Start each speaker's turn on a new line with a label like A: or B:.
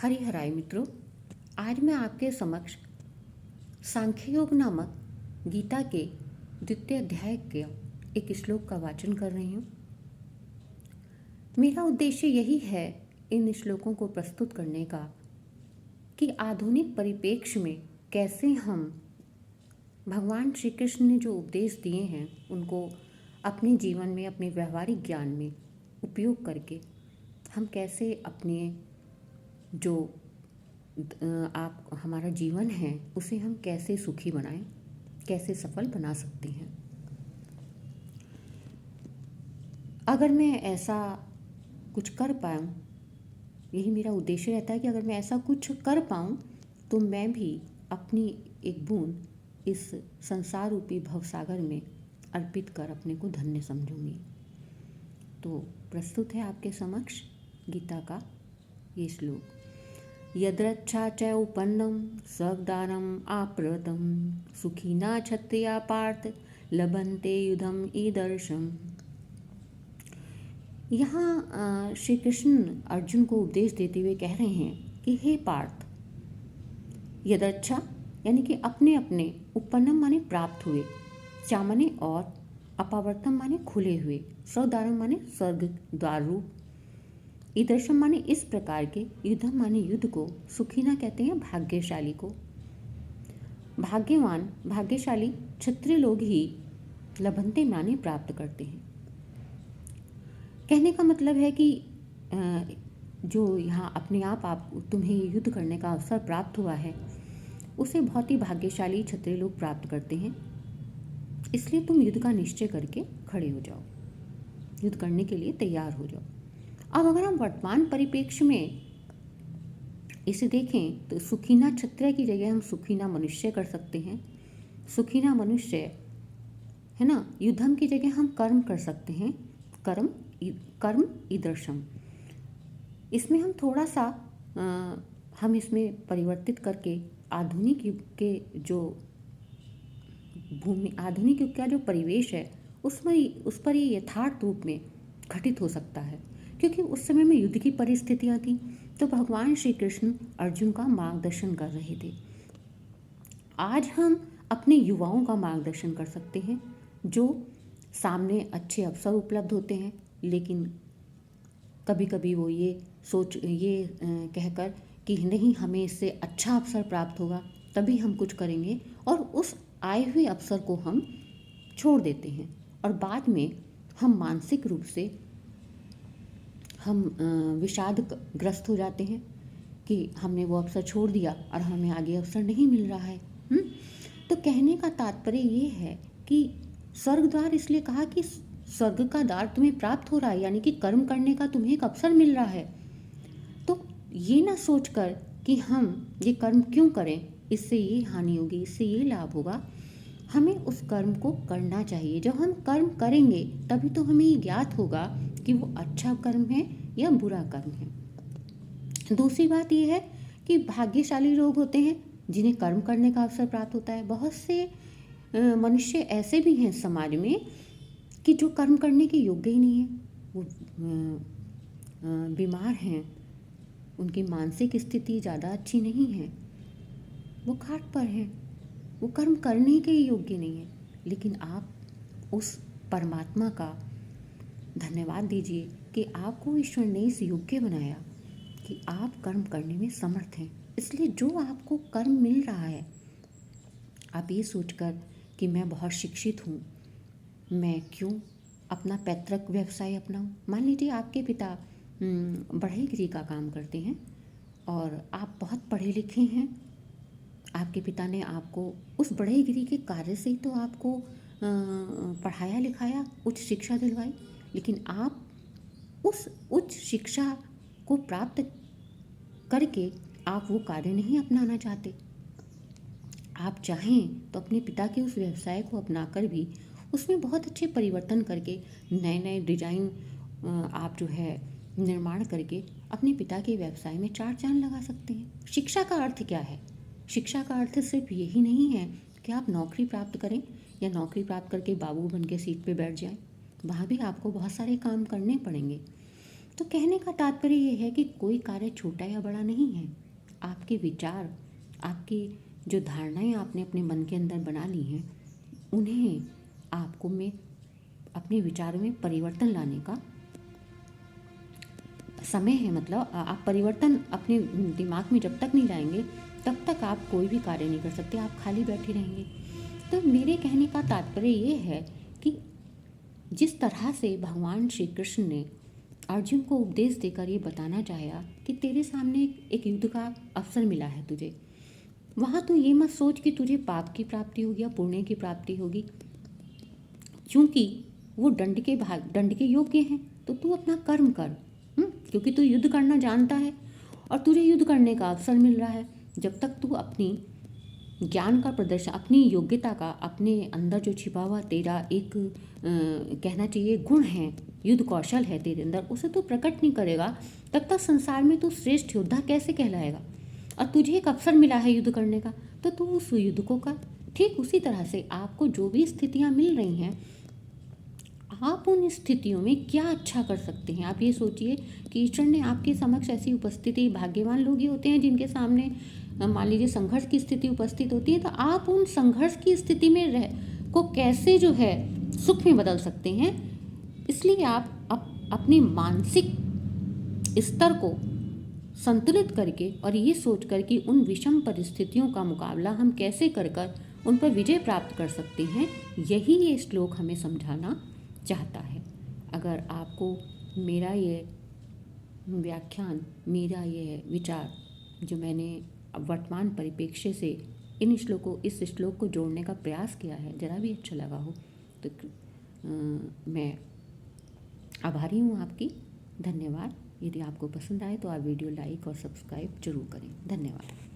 A: हरि हराय मित्रों, आज मैं आपके समक्ष सांख्य योग नामक गीता के द्वितीय अध्याय के एक श्लोक का वाचन कर रही हूँ। मेरा उद्देश्य यही है इन श्लोकों को प्रस्तुत करने का कि आधुनिक परिप्रेक्ष्य में कैसे हम भगवान श्री कृष्ण ने जो उपदेश दिए हैं उनको अपने जीवन में, अपने व्यवहारिक ज्ञान में उपयोग करके हम कैसे अपने जो आप हमारा जीवन है उसे हम कैसे सुखी बनाएं, कैसे सफल बना सकते हैं। अगर मैं ऐसा कुछ कर पाऊँ, यही मेरा उद्देश्य रहता है कि अगर मैं ऐसा कुछ कर पाऊँ तो मैं भी अपनी एक बूंद इस संसार रूपी भवसागर में अर्पित कर अपने को धन्य समझूंगी। तो प्रस्तुत है आपके समक्ष गीता का ये श्लोक। यद्रच्छा च उपन्नं सगदारम् आप्रतं सुखिना क्षत्रिया पार्थ लभन्ते युधम ईदर्शम। यहाँ श्री कृष्ण अर्जुन को उपदेश देते हुए कह रहे हैं कि हे पार्थ, यद्रच्छा यानी कि अपने अपने, उपन्नम माने प्राप्त हुए, चा माने और, अपावर्तम माने खुले हुए, सगदारम माने स्वर्ग द्वार रूप, ईदर्शम माने इस प्रकार के, युद्धम माने युद्ध को, सुखीना कहते हैं भाग्यशाली को। भाग्यवान, भाग्यशाली क्षत्रिय लोग ही लभन्ते माने प्राप्त करते हैं। कहने का मतलब है कि जो यहाँ अपने आप तुम्हें युद्ध करने का अवसर प्राप्त हुआ है उसे बहुत ही भाग्यशाली क्षत्रिय लोग प्राप्त करते हैं। इसलिए तुम युद्ध का निश्चय करके खड़े हो जाओ, युद्ध करने के लिए तैयार हो जाओ। अब अगर हम वर्तमान परिप्रेक्ष्य में इसे देखें तो सुखीना क्षत्रिय की जगह हम सुखीना मनुष्य कर सकते हैं। सुखीना मनुष्य है ना, युद्धम की जगह हम कर्म कर सकते हैं, कर्म ईदर्शम। इसमें हम थोड़ा सा हम इसमें परिवर्तित करके आधुनिक युग के जो आधुनिक युग का जो परिवेश है उस पर ये यथार्थ रूप में घटित हो सकता है, क्योंकि उस समय में युद्ध की परिस्थितियां थी। तो भगवान श्री कृष्ण अर्जुन का मार्गदर्शन कर रहे थे। आज हम अपने युवाओं का मार्गदर्शन कर सकते हैं जो सामने अच्छे अवसर उपलब्ध होते हैं, लेकिन कभी कभी वो ये कहकर कि नहीं, हमें इससे अच्छा अवसर प्राप्त होगा तभी हम कुछ करेंगे, और उस आए हुए अवसर को हम छोड़ देते हैं और बाद में हम मानसिक रूप से हम विषादग्रस्त हो जाते हैं कि हमने वो अवसर छोड़ दिया और हमें आगे अवसर नहीं मिल रहा है। तो कहने का तात्पर्य ये है कि स्वर्ग द्वार इसलिए कहा कि स्वर्ग का द्वार तुम्हें प्राप्त हो रहा है, यानी कि कर्म करने का तुम्हें एक अवसर मिल रहा है। तो ये ना सोचकर कि हम ये कर्म क्यों करें, इससे ये हानि होगी, इससे ये लाभ होगा, हमें उस कर्म को करना चाहिए। जब हम कर्म करेंगे तभी तो हमें ये ज्ञात होगा कि वो अच्छा कर्म है या बुरा कर्म है। दूसरी बात ये है कि भाग्यशाली लोग होते हैं जिन्हें कर्म करने का अवसर प्राप्त होता है। बहुत से मनुष्य ऐसे भी हैं समाज में कि जो कर्म करने के योग्य ही नहीं है, वो बीमार हैं, उनकी मानसिक स्थिति ज़्यादा अच्छी नहीं है, वो खाट पर हैं, वो कर्म करने के योग्य नहीं है। लेकिन आप उस परमात्मा का धन्यवाद दीजिए कि आपको ईश्वर ने इस योग्य बनाया कि आप कर्म करने में समर्थ हैं। इसलिए जो आपको कर्म मिल रहा है, आप ये सोचकर कि मैं बहुत शिक्षित हूँ, मैं क्यों अपना पैतृक व्यवसाय अपनाऊँ। मान लीजिए आपके पिता बढ़ईगिरी का काम करते हैं और आप बहुत पढ़े लिखे हैं, आपके पिता ने आपको उस बढ़ईगिरी के कार्य से ही तो आपको पढ़ाया लिखाया, उच्च शिक्षा दिलवाई, लेकिन आप उस उच्च शिक्षा को प्राप्त करके आप वो कार्य नहीं अपनाना चाहते। आप चाहें तो अपने पिता के उस व्यवसाय को अपनाकर भी उसमें बहुत अच्छे परिवर्तन करके नए नए डिजाइन आप जो है निर्माण करके अपने पिता के व्यवसाय में चार चांद लगा सकते हैं। शिक्षा का अर्थ क्या है? शिक्षा का अर्थ सिर्फ यही नहीं है कि आप नौकरी प्राप्त करें या नौकरी प्राप्त करके बाबू बन के सीट पे बैठ जाएं। वहाँ भी आपको बहुत सारे काम करने पड़ेंगे। तो कहने का तात्पर्य ये है कि कोई कार्य छोटा या बड़ा नहीं है। आपके विचार, आपकी जो धारणाएं आपने अपने मन के अंदर बना ली हैं, उन्हें आपको में अपने विचारों में परिवर्तन लाने का समय है। मतलब आप परिवर्तन अपने दिमाग में जब तक नहीं लाएंगे तब तक आप कोई भी कार्य नहीं कर सकते, आप खाली बैठे रहेंगे। तो मेरे कहने का तात्पर्य ये है कि जिस तरह से भगवान श्री कृष्ण ने अर्जुन को उपदेश देकर ये बताना चाहा कि तेरे सामने एक युद्ध का अवसर मिला है तुझे, वहाँ तो ये मत सोच कि तुझे पाप की प्राप्ति होगी या पुण्य की प्राप्ति होगी, क्योंकि वो दंड के योग्य हैं। तो तू अपना कर्म कर, क्योंकि तू युद्ध करना जानता है और तुझे युद्ध करने का अवसर मिल रहा है। जब तक तू अपनी ज्ञान का प्रदर्शन, अपनी योग्यता का, अपने अंदर जो छिपा हुआ तेरा एक कहना चाहिए गुण है, युद्ध कौशल है तेरे अंदर, उसे तू प्रकट नहीं करेगा, तब तक संसार में तू श्रेष्ठ योद्धा कैसे कहलाएगा। और तुझे एक अवसर मिला है युद्ध करने का, तो तू उस युद्ध को कर। ठीक उसी तरह से आपको जो भी स्थितियाँ मिल रही हैं, आप उन स्थितियों में क्या अच्छा कर सकते हैं। आप ये सोचिए कि ईश्वर ने आपके समक्ष ऐसी उपस्थिति, भाग्यवान लोग ही होते हैं जिनके सामने मान लीजिए संघर्ष की स्थिति उपस्थित होती है, तो आप उन संघर्ष की स्थिति में रह को कैसे जो है सुख में बदल सकते हैं। इसलिए आप अपने मानसिक स्तर को संतुलित करके और ये सोच कर कि उन विषम परिस्थितियों का मुकाबला हम कैसे कर उन पर विजय प्राप्त कर सकते हैं, यही ये श्लोक हमें समझाना चाहता है। अगर आपको मेरा ये व्याख्यान, मेरा ये विचार जो मैंने वर्तमान परिप्रेक्ष्य से इस श्लोक को जोड़ने का प्रयास किया है, जरा भी अच्छा लगा हो तो मैं आभारी हूँ आपकी। धन्यवाद। यदि आपको पसंद आए तो आप वीडियो लाइक और सब्सक्राइब जरूर करें। धन्यवाद।